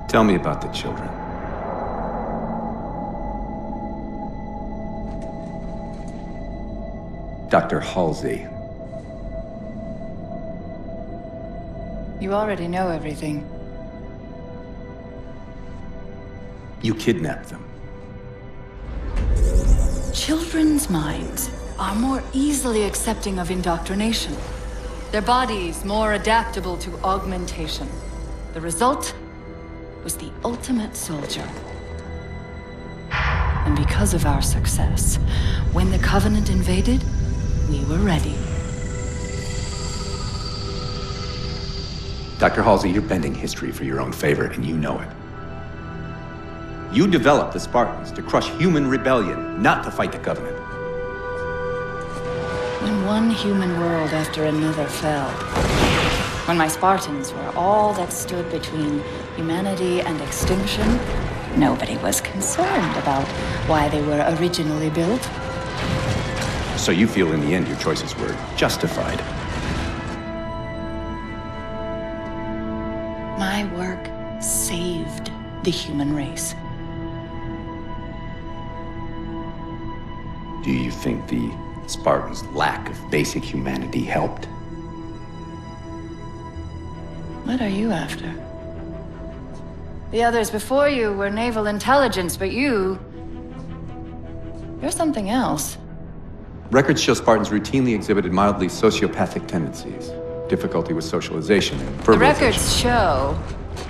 Tell me about the children. Dr. Halsey. You already know everything. You kidnapped them. Children's minds are more easily accepting of indoctrination. Their bodies more adaptable to augmentation. The result was the ultimate soldier. And because of our success, when the Covenant invaded, we were ready. Dr. Halsey, you're bending history for your own favor, and you know it. You developed the Spartans to crush human rebellion, not to fight the Covenant. When one human world after another fell, when my Spartans were all that stood between humanity and extinction, nobody was concerned about why they were originally built. So you feel in the end your choices were justified? My work saved the human race. Do you think the Spartans' lack of basic humanity helped? What are you after? The others before you were naval intelligence, but you're something else. Records show Spartans routinely exhibited mildly sociopathic tendencies, difficulty with socialization, and The verbalization. records show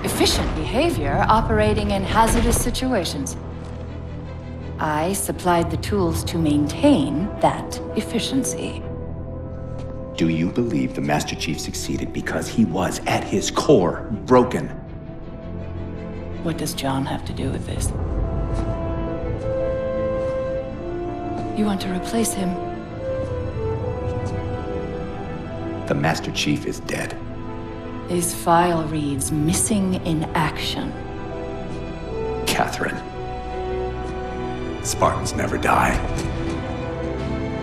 efficient behavior operating in hazardous situations. I supplied the tools to maintain that efficiency. Do you believe the Master Chief succeeded because he was, at his core, broken? What does John have to do with this? You want to replace him? The Master Chief is dead. His file reads missing in action. Catherine. Spartans never die.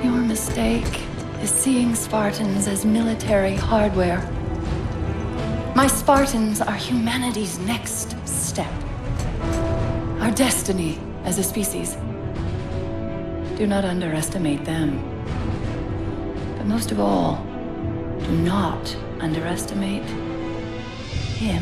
Your mistake is seeing Spartans as military hardware. My Spartans are humanity's next step. Our destiny as a species. Do not underestimate them. But most of all, do not underestimate him.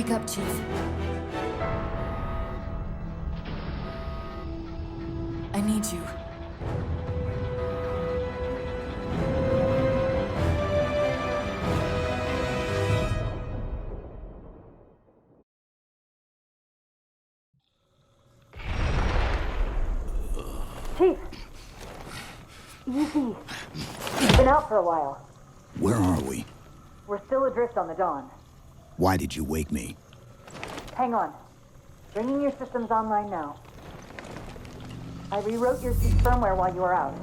Wake up, Chief. I need you. Chief! Easy. You've been out for a while. Where are we? We're still adrift on the Dawn. Why did you wake me? Hang on. Bringing your systems online now. I rewrote your ship's firmware while you were out.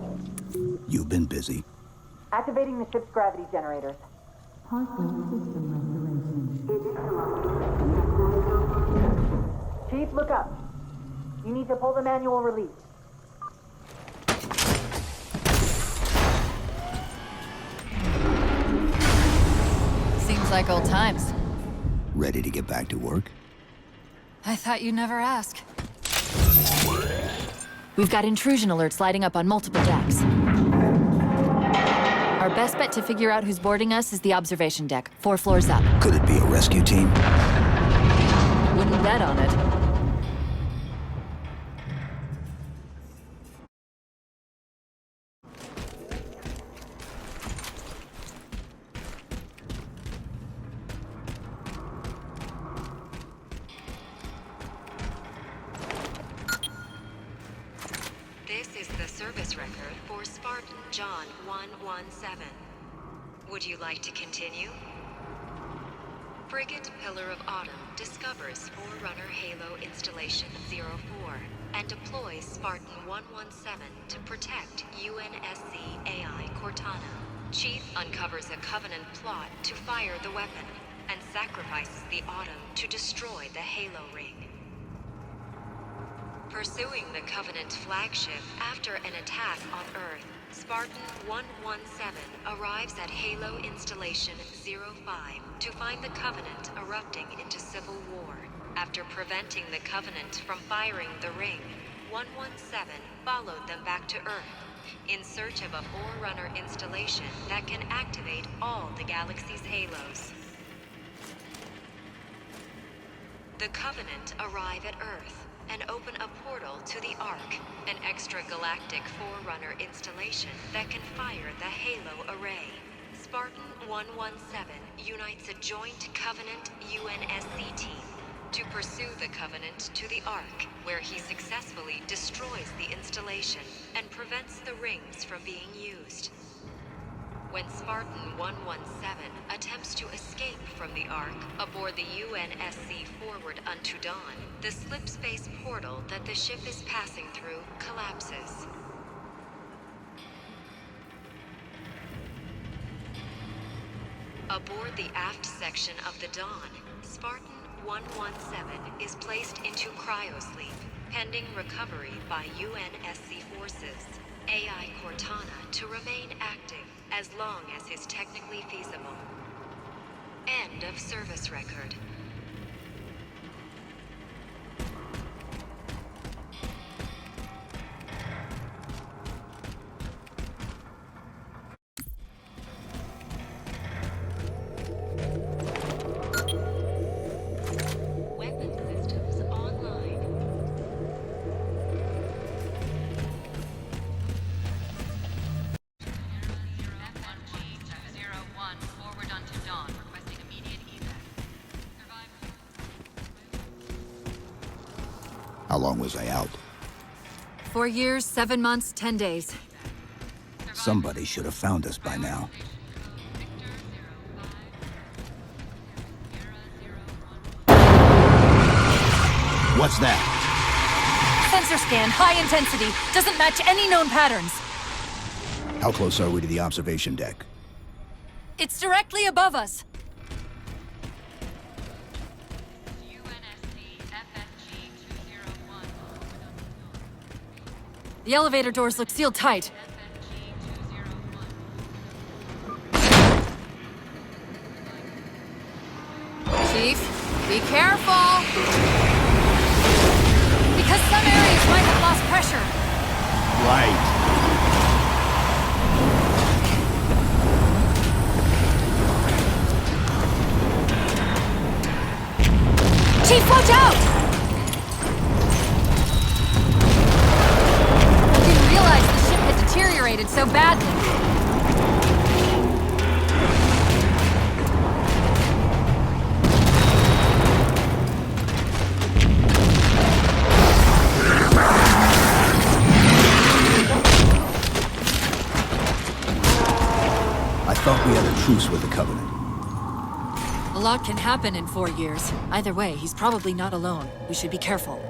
You've been busy. Activating the ship's gravity generators. Chief, look up. You need to pull the manual release. Seems like old times. Ready to get back to work? I thought you'd never ask. We've got intrusion alerts lighting up on multiple decks. Our best bet to figure out who's boarding us is the observation deck, 4 floors up. Could it be a rescue team? Wouldn't bet on it. This is the service record for Spartan John 117. Would you like to continue? Frigate Pillar of Autumn discovers Forerunner Halo Installation 04 and deploys Spartan 117 to protect UNSC AI Cortana. Chief uncovers a Covenant plot to fire the weapon and sacrifices the Autumn to destroy the Halo ring. Pursuing the Covenant flagship after an attack on Earth, Spartan 117 arrives at Halo Installation 05 to find the Covenant erupting into civil war. After preventing the Covenant from firing the ring, 117 followed them back to Earth in search of a Forerunner installation that can activate all the galaxy's halos. The Covenant arrive at Earth and open a portal to the Ark, an extragalactic Forerunner installation that can fire the Halo array. Spartan 117 unites a joint Covenant UNSC team to pursue the Covenant to the Ark, where he successfully destroys the installation and prevents the rings from being used. When Spartan 117 attempts to escape from the Ark aboard the UNSC Forward Unto Dawn, the slip-space portal that the ship is passing through collapses. Aboard the aft section of the Dawn, Spartan 117 is placed into cryosleep, pending recovery by UNSC forces. AI Cortana to remain active as long as is technically feasible. End of service record. Weapon systems online. Forward unto Dawn, requesting immediate evac. How long was I out? 4 years, 7 months, 10 days. Somebody should have found us by now. What's that? Sensor scan, high intensity. Doesn't match any known patterns. How close are we to the observation deck? It's directly above us. The elevator doors look sealed tight. Chief, be careful! Because some areas might have lost pressure. Right. I thought we had a truce with the Covenant. A lot can happen in 4 years. Either way, he's probably not alone. We should be careful.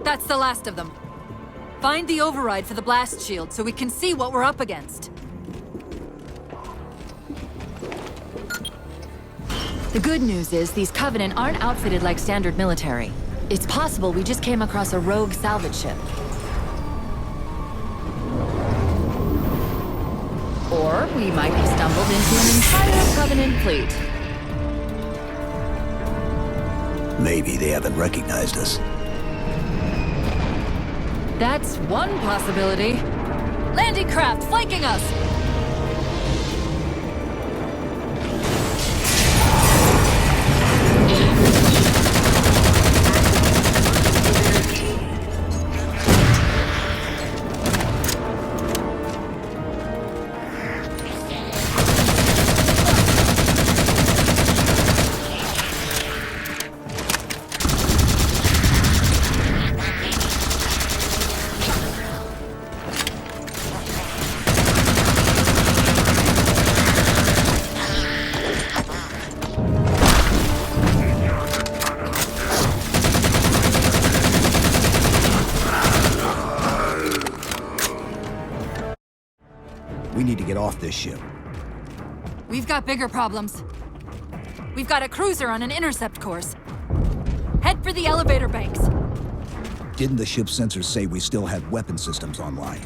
That's the last of them. Find the override for the blast shield so we can see what we're up against. The good news is these Covenant aren't outfitted like standard military. It's possible we just came across a rogue salvage ship. Or we might have stumbled into an entire Covenant fleet. Maybe they haven't recognized us. That's one possibility. Landing craft flanking us! We need to get off this ship. We've got bigger problems. We've got a cruiser on an intercept course. Head for the elevator banks. Didn't the ship's sensors say we still had weapon systems online?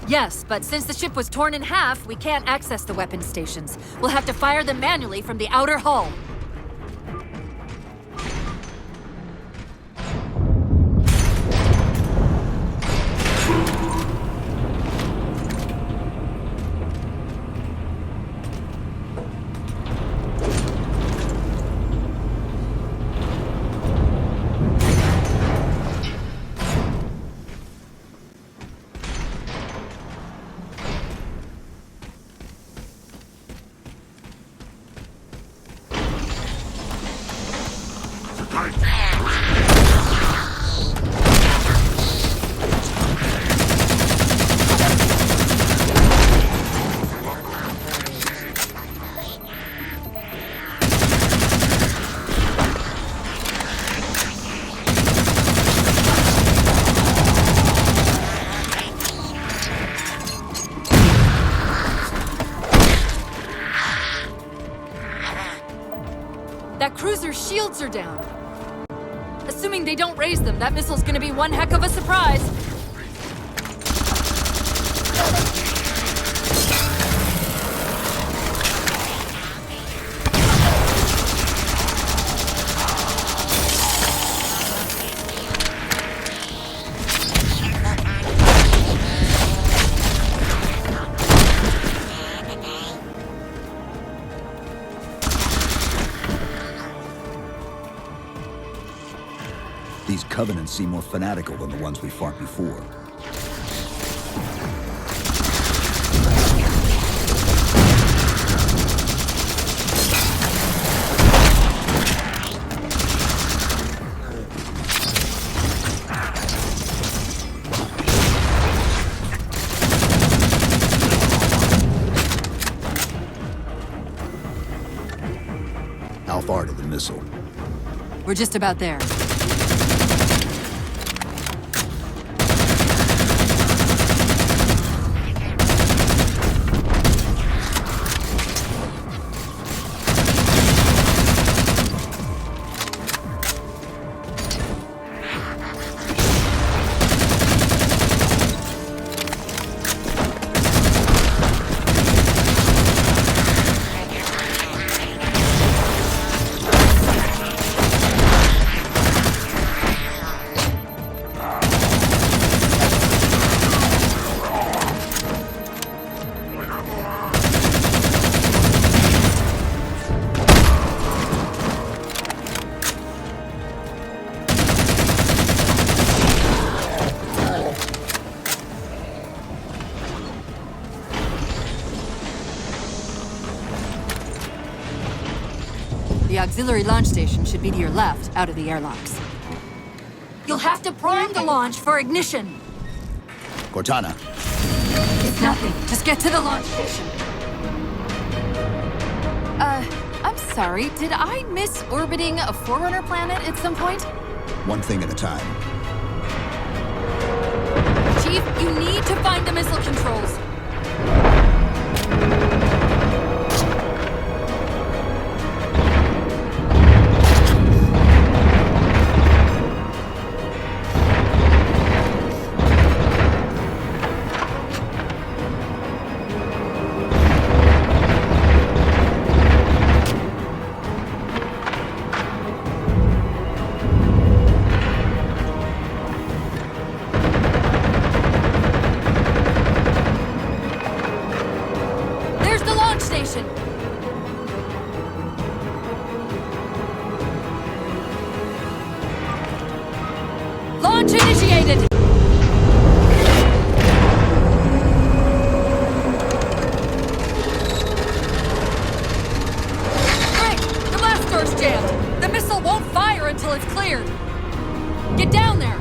Yes, but since the ship was torn in half, we can't access the weapon stations. We'll have to fire them manually from the outer hull. That cruiser's shields are down. Assuming they don't raise them, that missile's gonna be one heck of a surprise. These Covenants seem more fanatical than the ones we fought before. How far to the missile? We're just about there. The auxiliary launch station should be to your left, out of the airlocks. You'll have to prime the launch for ignition. Cortana, It's nothing. Just get to the launch station. I'm sorry. Did I miss orbiting a Forerunner planet at some point? one thing at a time. Chief, you need to find the missile controls. There's the launch station. Launch initiated. Great! The blast door's jammed. The missile won't fire until it's cleared. Get down there.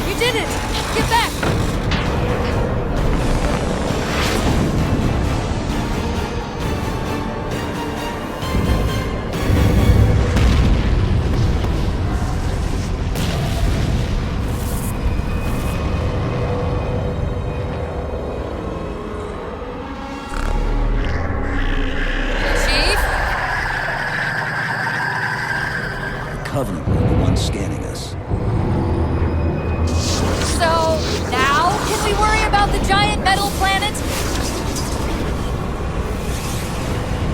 You did it! Get back! Chief? The Covenant were the ones scanning us. So, now can we worry about the giant metal planet?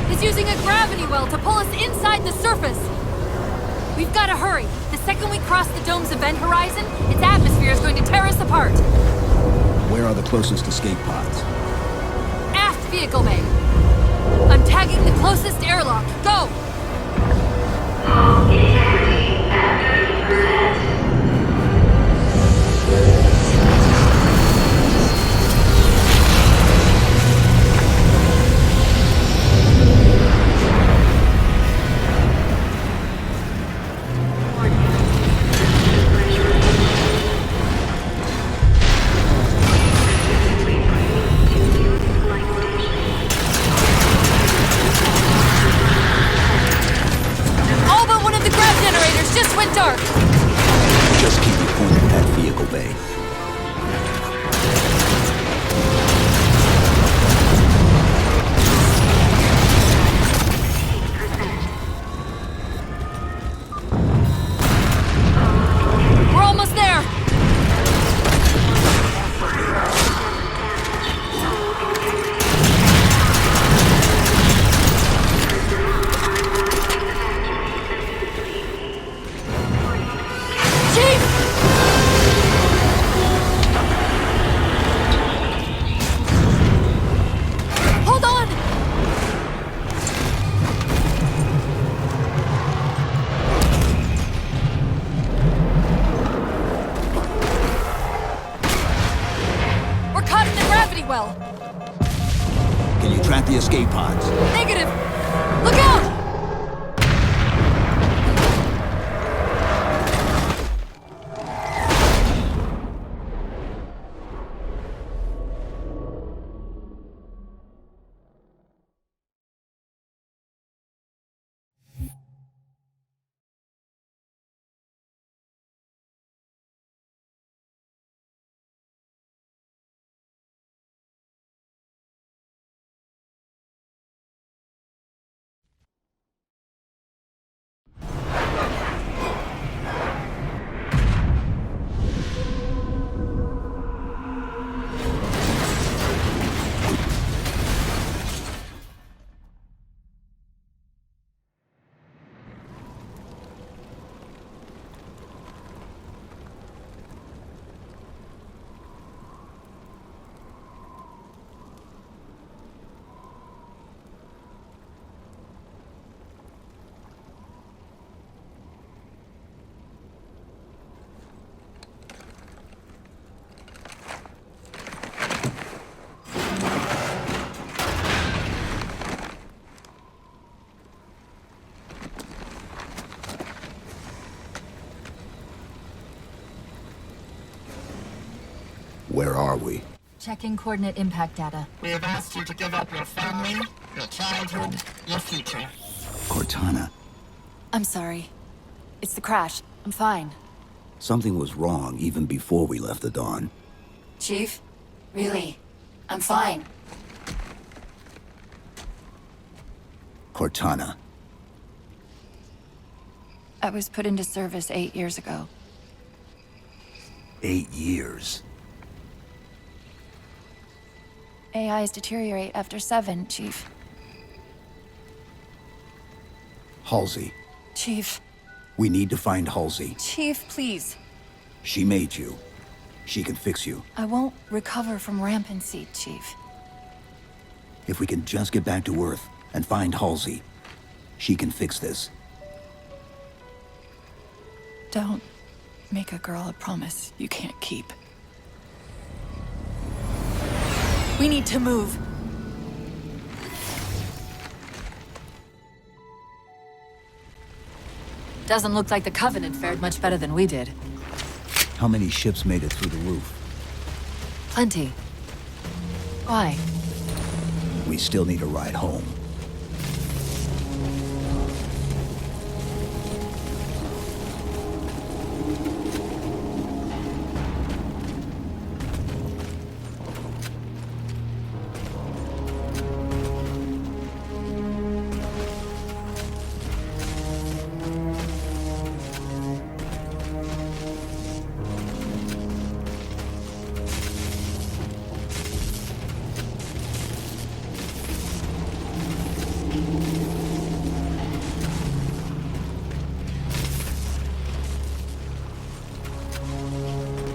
He's using a gravity well to pull us inside the surface. We've got to hurry. The second we cross the dome's event horizon, its atmosphere is going to tear us apart. Where are the closest escape pods? Aft vehicle bay. I'm tagging the closest airlock. Go! All but one of the grav generators just went dark. Just keep it pointed at that vehicle bay. We're almost there. Chief! Where are we? Checking coordinate impact data. We have asked you to give up your family, your childhood, your future. Cortana. I'm sorry. It's the crash. I'm fine. Something was wrong even before we left the Dawn. Chief? Really? I'm fine. Cortana. I was put into service 8 years ago. 8 years. AIs deteriorate after 7, Chief. Halsey. Chief. We need to find Halsey. Chief, please. She made you. She can fix you. I won't recover from rampancy, Chief. If we can just get back to Earth and find Halsey, she can fix this. Don't make a girl a promise you can't keep. We need to move. Doesn't look like the Covenant fared much better than we did. How many ships made it through the roof? Plenty. Why? We still need a ride home.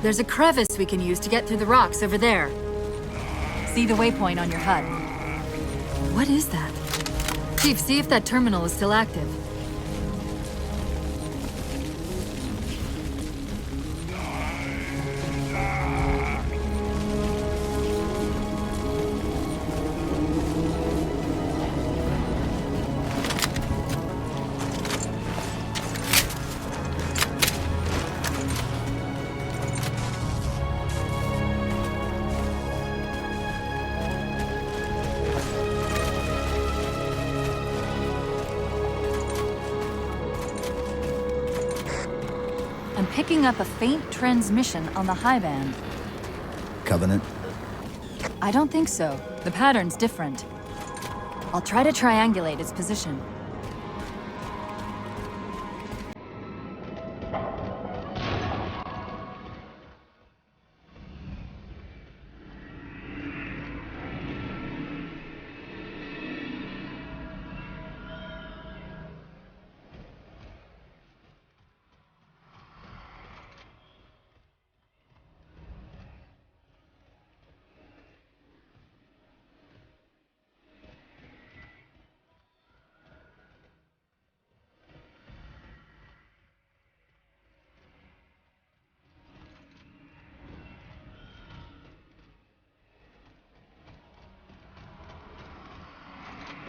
There's a crevice we can use to get through the rocks over there. See the waypoint on your HUD. What is that? Chief, see if that terminal is still active. I'm picking up a faint transmission on the high band. Covenant? I don't think so. The pattern's different. I'll try to triangulate its position.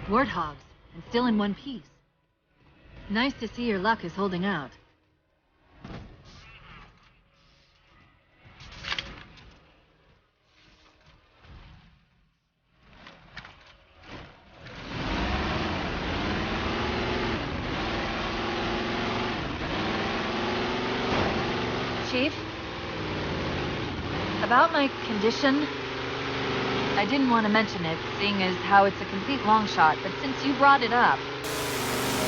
Warthogs, and still in one piece. Nice to see your luck is holding out. Chief? About my condition? I didn't want to mention it, seeing as how it's a complete long shot, but since you brought it up,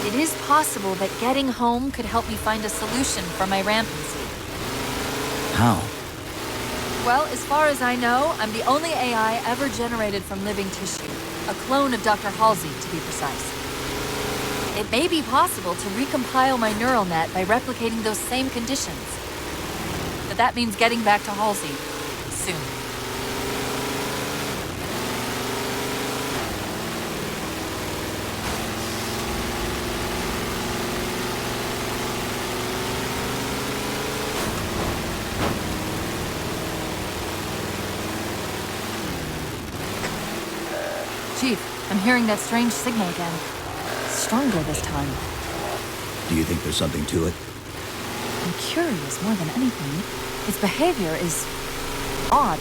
it is possible that getting home could help me find a solution for my rampancy. How? Well, as far as I know, I'm the only AI ever generated from living tissue. A clone of Dr. Halsey, to be precise. It may be possible to recompile my neural net by replicating those same conditions. But that means getting back to Halsey soon. Chief, I'm hearing that strange signal again. Stronger this time. Do you think there's something to it? I'm curious more than anything. Its behavior is odd.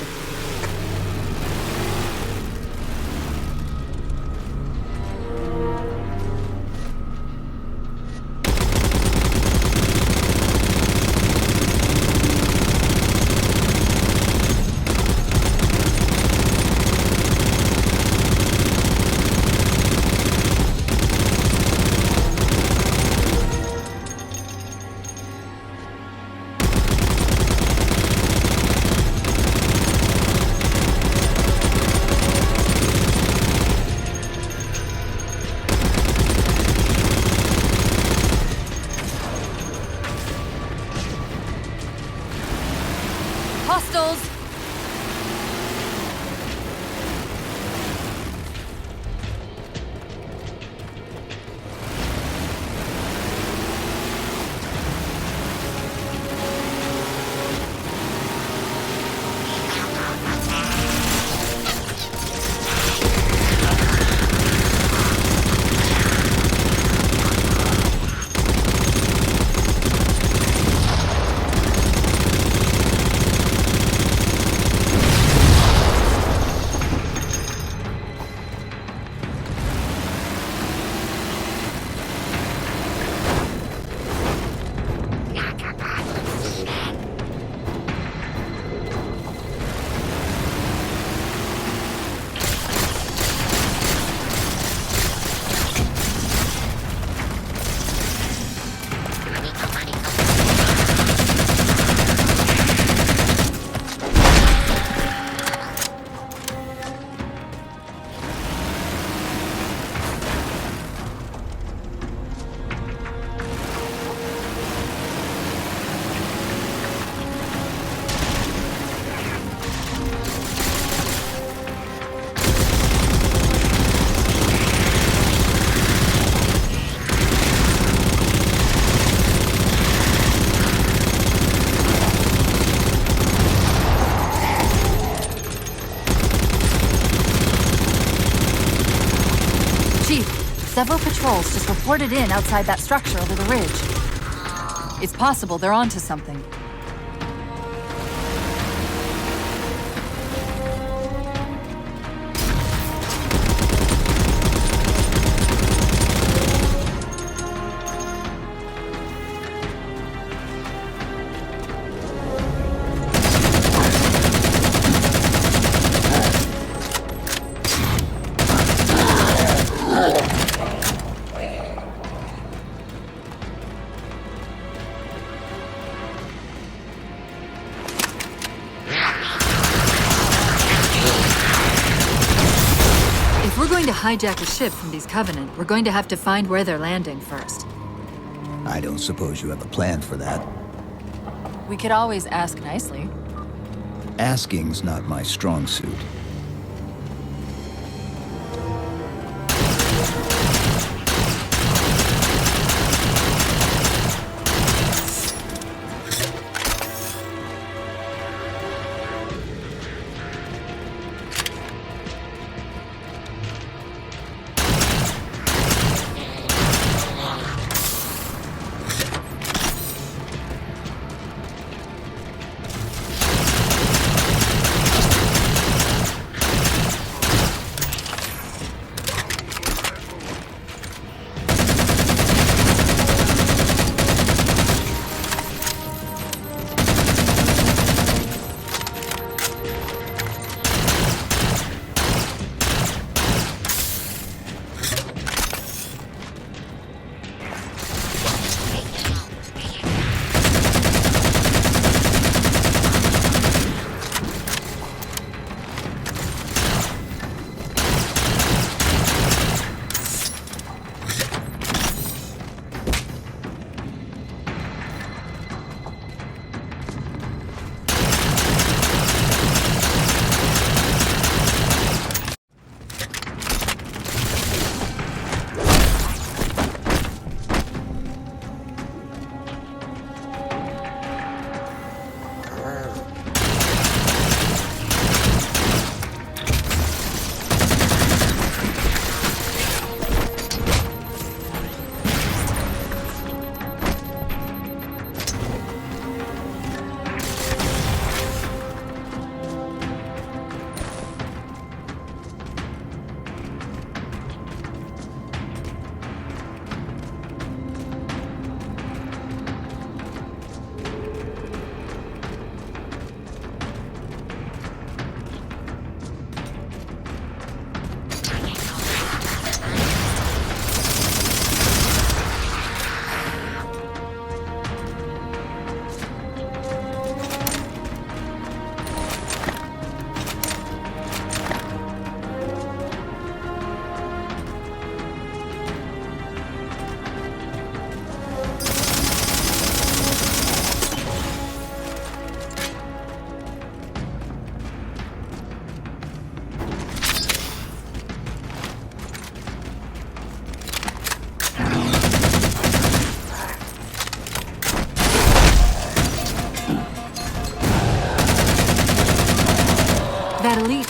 Hostiles! Several patrols just reported in outside that structure over the ridge. It's possible they're onto something. To hijack a ship from these Covenant, we're going to have to find where they're landing first. I don't suppose you have a plan for that. We could always ask nicely. Asking's not my strong suit.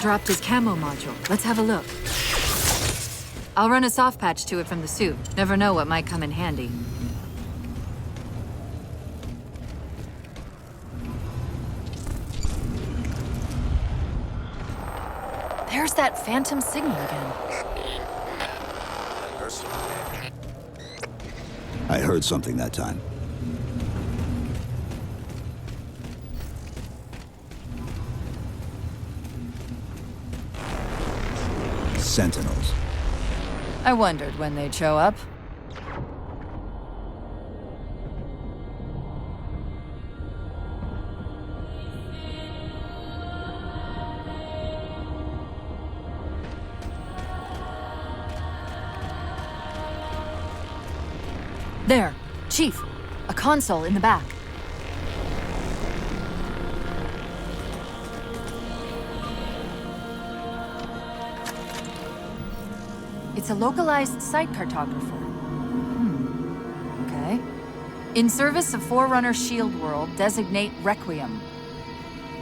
dropped his camo module. Let's have a look. I'll run a soft patch to it from the suit. Never know what might come in handy. There's that phantom signal again. I heard something that time. Sentinels. I wondered when they'd show up. There, Chief. A console in the back. It's a localized site cartographer. Okay. In service of Forerunner Shield World, designate Requiem.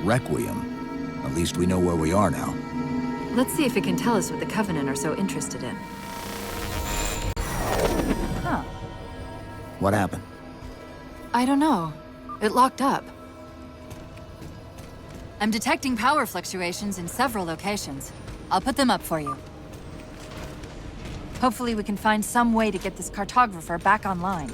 Requiem. At least we know where we are now. Let's see if it can tell us what the Covenant are so interested in. Huh. What happened? I don't know. It locked up. I'm detecting power fluctuations in several locations. I'll put them up for you. Hopefully we can find some way to get this cartographer back online.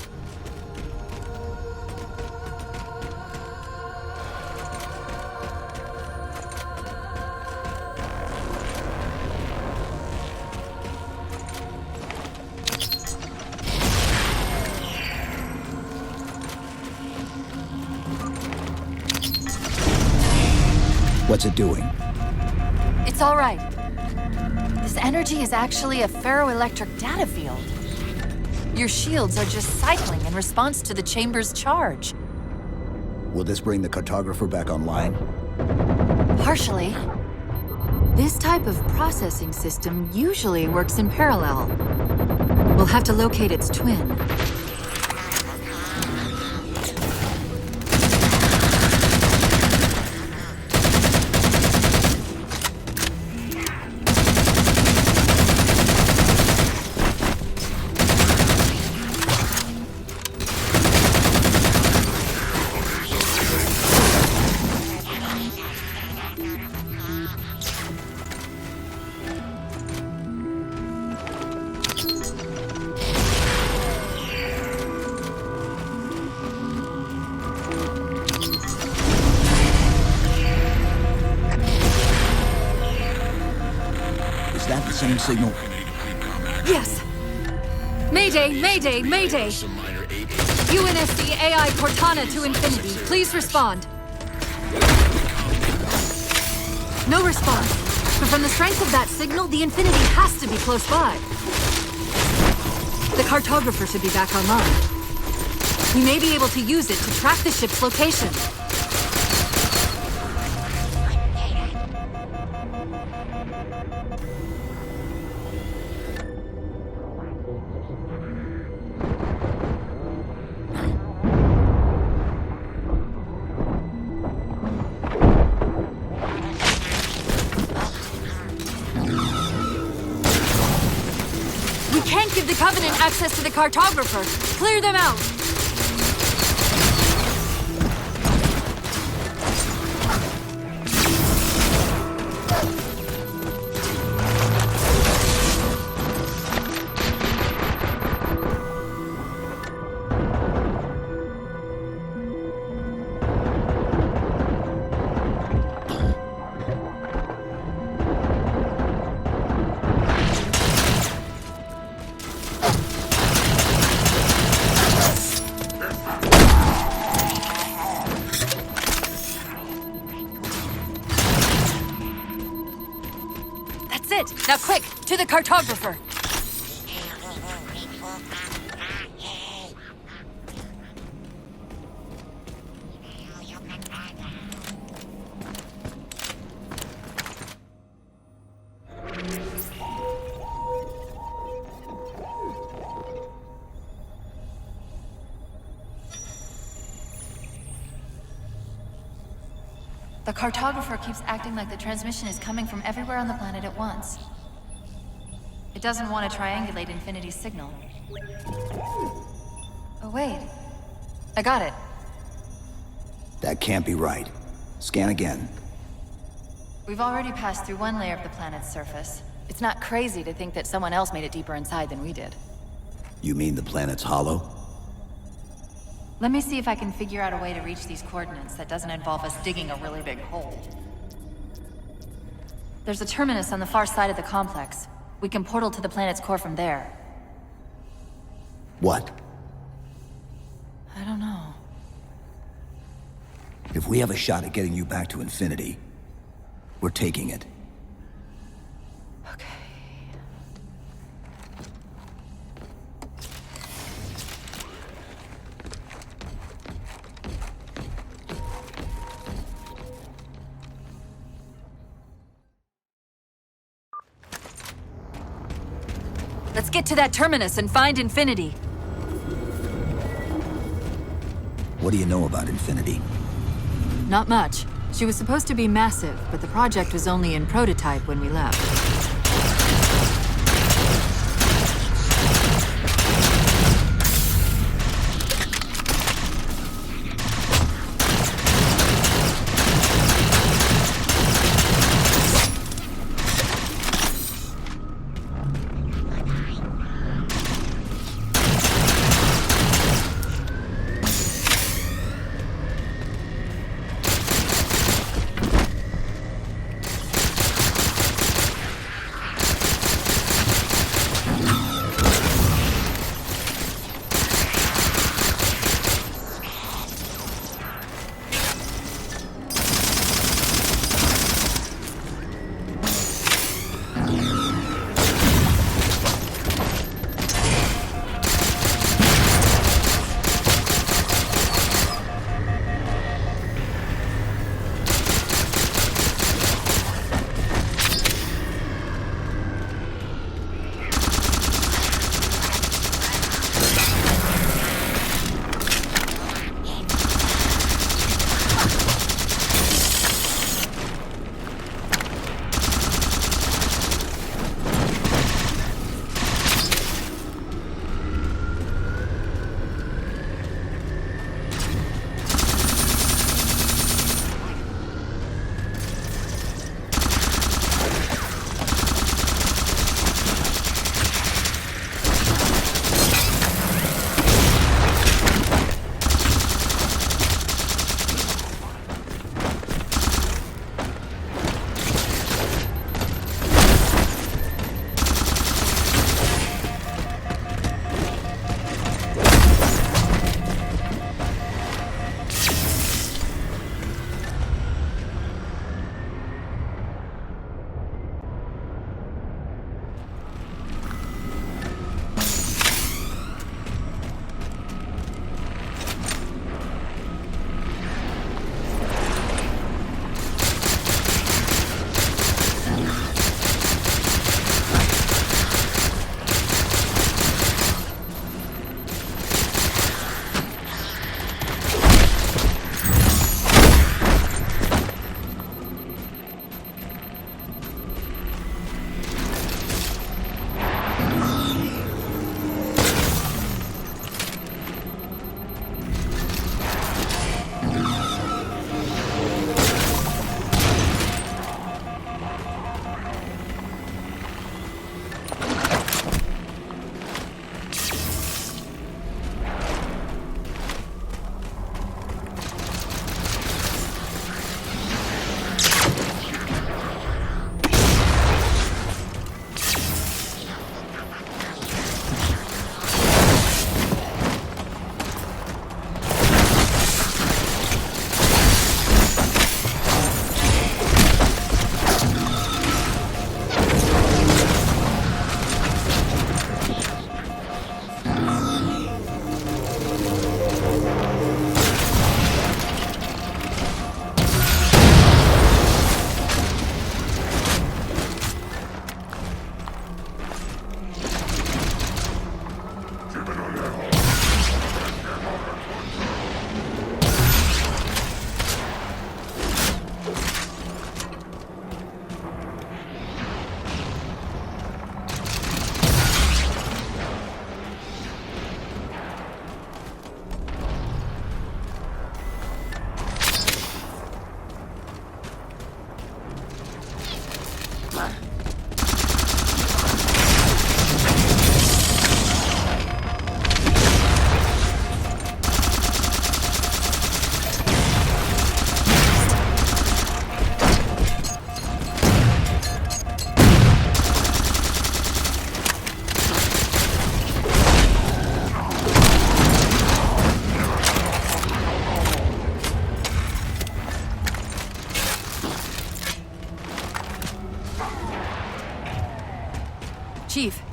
What's it doing? It's all right. This energy is actually a ferroelectric data field. Your shields are just cycling in response to the chamber's charge. Will this bring the cartographer back online? Partially. This type of processing system usually works in parallel. We'll have to locate its twin. Same signal. Yes. Mayday, mayday, mayday. UNSC AI Cortana to Infinity. Please respond. No response. But from the strength of that signal, the Infinity has to be close by. The cartographer should be back online. We may be able to use it to track the ship's location. Can't give the Covenant access to the cartographer. Clear them out. Now quick, to the cartographer. The cartographer keeps acting like the transmission is coming from everywhere on the planet at once. It doesn't want to triangulate Infinity's signal. Oh, wait. I got it. That can't be right. Scan again. We've already passed through one layer of the planet's surface. It's not crazy to think that someone else made it deeper inside than we did. You mean the planet's hollow? Let me see if I can figure out a way to reach these coordinates that doesn't involve us digging a really big hole. There's a terminus on the far side of the complex. We can portal to the planet's core from there. What? I don't know. If we have a shot at getting you back to Infinity, we're taking it. Okay. Let's get to that terminus and find Infinity. What do you know about Infinity? Not much. She was supposed to be massive, but the project was only in prototype when we left.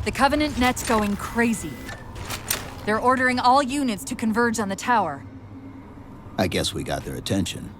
The Covenant net's going crazy. They're ordering all units to converge on the tower. I guess we got their attention.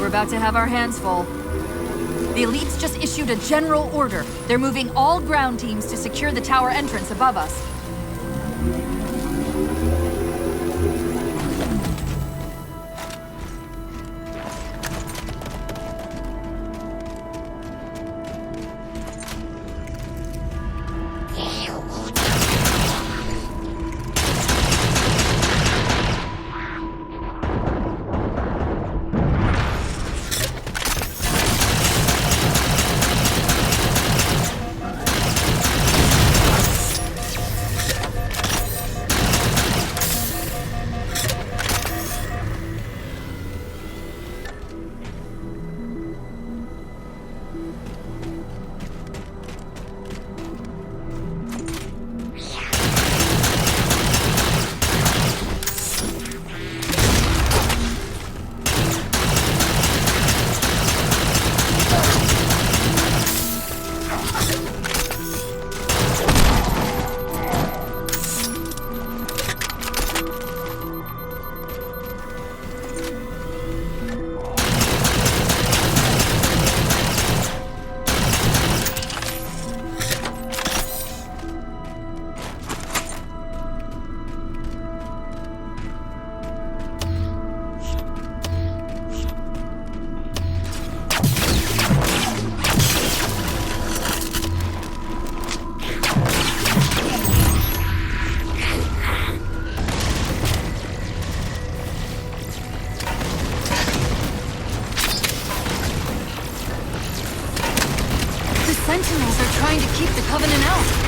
About to have our hands full. The elites just issued a general order. They're moving all ground teams to secure the tower entrance above us. Sentinels are trying to keep the Covenant out.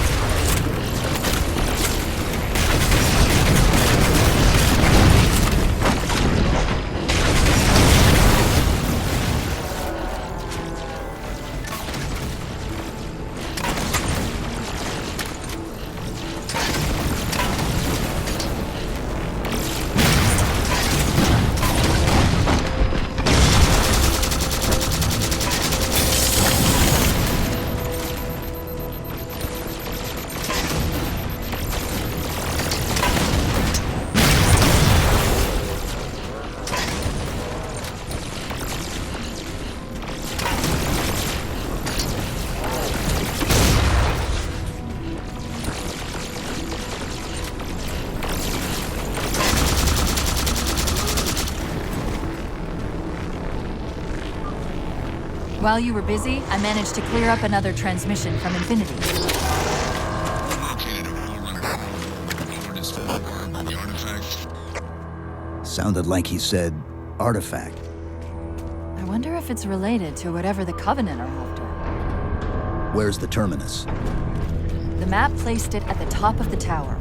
While you were busy, I managed to clear up another transmission from Infinity. Located a Forerunner. Coordinates to the artifact. Sounded like he said artifact. I wonder if it's related to whatever the Covenant are after. Where's the terminus? The map placed it at the top of the tower.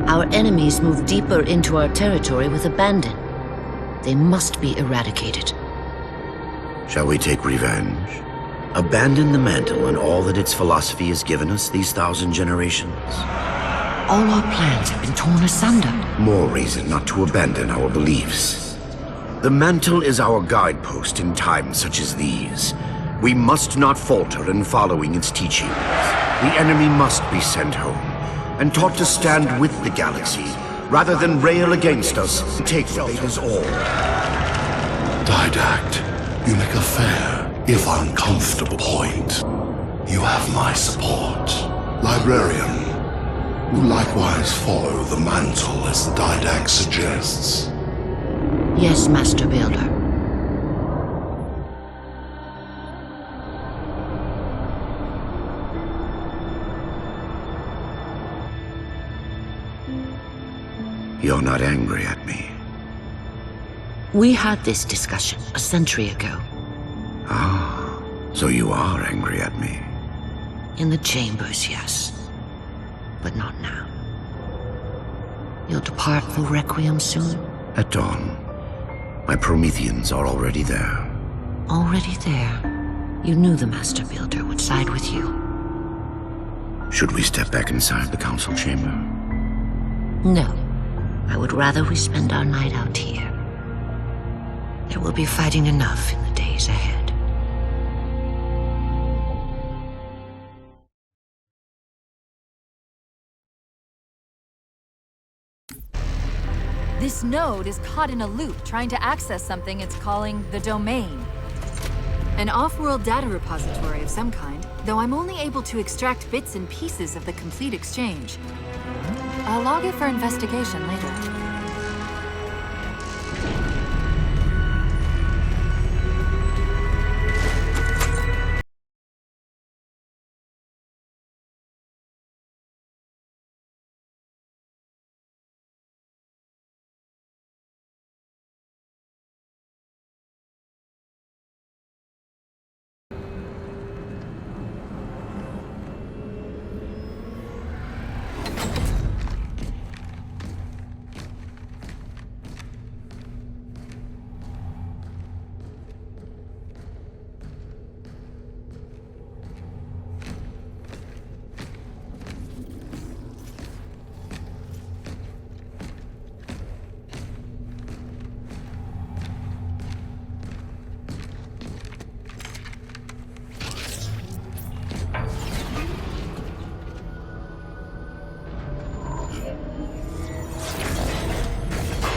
Our enemies move deeper into our territory with abandon. They must be eradicated. Shall we take revenge? Abandon the mantle and all that its philosophy has given us these 1,000 generations? All our plans have been torn asunder. More reason not to abandon our beliefs. The mantle is our guidepost in times such as these. We must not falter in following its teachings. The enemy must be sent home and taught to stand with the galaxy, rather than rail against us and take what is all. Didact, you make a fair, if uncomfortable point. You have my support. Librarian, you likewise follow the mantle as the Didact suggests. Yes, Master Builder. You're not angry at me. We had this discussion a century ago. Ah, so you are angry at me. In the chambers, yes. But not now. You'll depart for Requiem soon? At dawn. My Prometheans are already there. Already there. You knew the Master Builder would side with you. Should we step back inside the council chamber? No. I would rather we spend our night out here. There will be fighting enough in the days ahead. This node is caught in a loop trying to access something it's calling the Domain. An off-world data repository of some kind, though I'm only able to extract bits and pieces of the complete exchange. I'll log it for investigation later.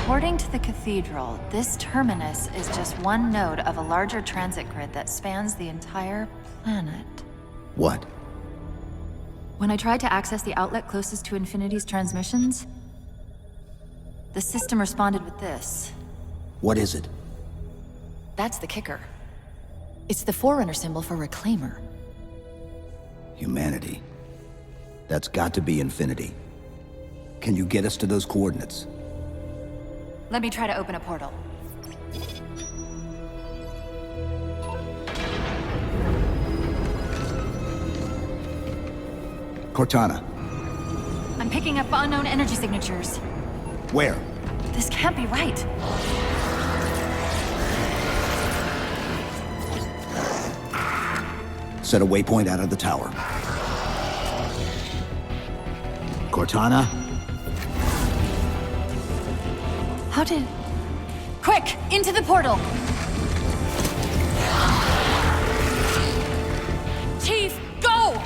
According to the cathedral, this terminus is just one node of a larger transit grid that spans the entire planet. What? When I tried to access the outlet closest to Infinity's transmissions, the system responded with this. What is it? That's the kicker. It's the Forerunner symbol for Reclaimer. Humanity. That's got to be Infinity. Can you get us to those coordinates? Let me try to open a portal. Cortana. I'm picking up unknown energy signatures. Where? This can't be right. Set a waypoint out of the tower. Cortana? How did... Quick! Into the portal! Chief, go!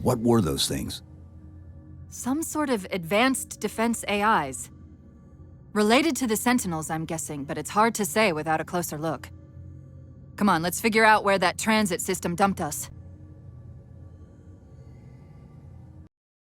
What were those things? Some sort of advanced defense AIs. Related to the Sentinels, I'm guessing, but it's hard to say without a closer look. Come on, let's figure out where that transit system dumped us.